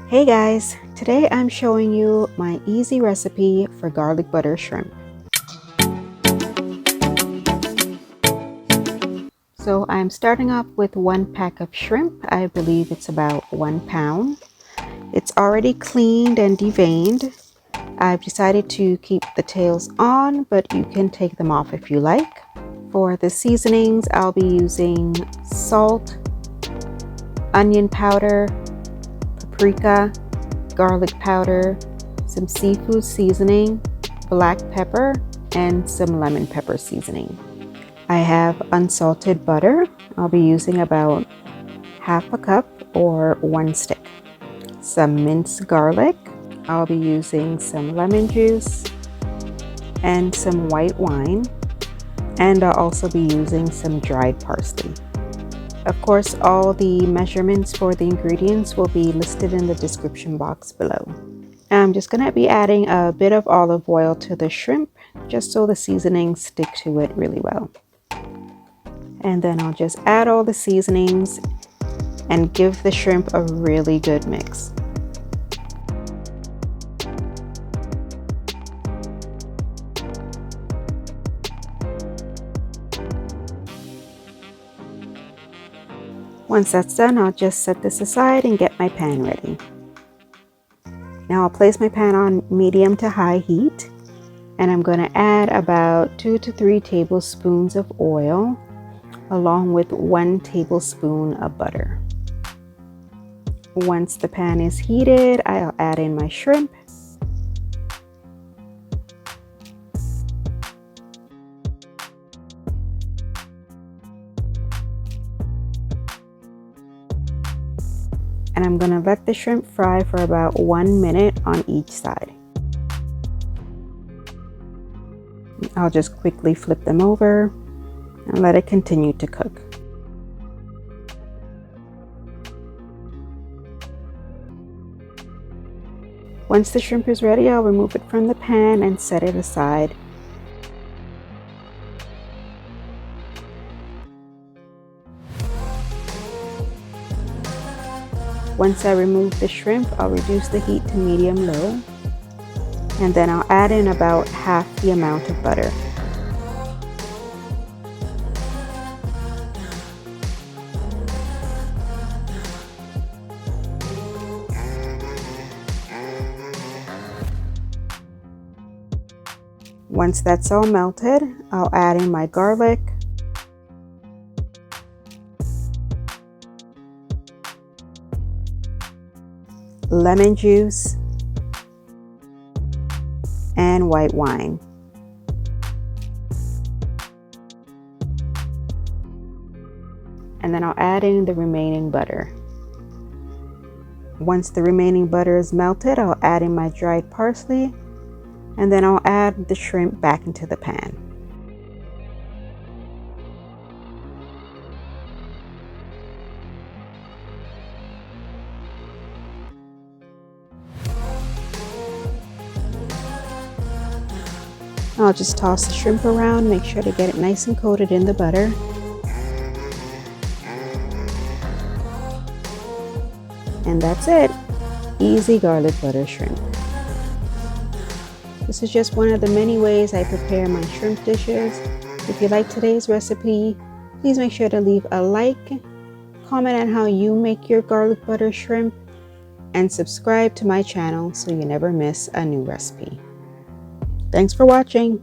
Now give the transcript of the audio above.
Hey guys, today I'm showing you my easy recipe for garlic butter shrimp. So I'm starting off with 1 pack of shrimp. I believe it's about 1 pound. It's already cleaned and deveined. I've decided to keep the tails on, but you can take them off if you like. For the seasonings, I'll be using salt, onion powder, paprika, garlic powder, some seafood seasoning, black pepper, and some lemon pepper seasoning. I have unsalted butter. I'll be using about 1/2 cup or 1 stick. Some minced garlic. I'll be using some lemon juice and some white wine. And I'll also be using some dried parsley. Of course, all the measurements for the ingredients will be listed in the description box below. I'm just going to be adding a bit of olive oil to the shrimp just so the seasonings stick to it really well. And then I'll just add all the seasonings and give the shrimp a really good mix. Once that's done, I'll just set this aside and get my pan ready. Now I'll place my pan on medium to high heat, and I'm going to add about 2 to 3 tablespoons of oil along with 1 tablespoon of butter. Once the pan is heated, I'll add in my shrimp. And I'm going to let the shrimp fry for about 1 minute on each side. I'll just quickly flip them over and let it continue to cook. Once the shrimp is ready, I'll remove it from the pan and set it aside. Once I remove the shrimp, I'll reduce the heat to medium-low, and then I'll add in about half the amount of butter. Once that's all melted, I'll add in my garlic, lemon juice, and white wine. And then I'll add in the remaining butter. Once the remaining butter is melted, I'll add in my dried parsley, and then I'll add the shrimp back into the pan. I'll just toss the shrimp around, make sure to get it nice and coated in the butter. And that's it. Easy garlic butter shrimp. This is just one of the many ways I prepare my shrimp dishes. If you like today's recipe, please make sure to leave a like, comment on how you make your garlic butter shrimp, and subscribe to my channel so you never miss a new recipe. Thanks for watching.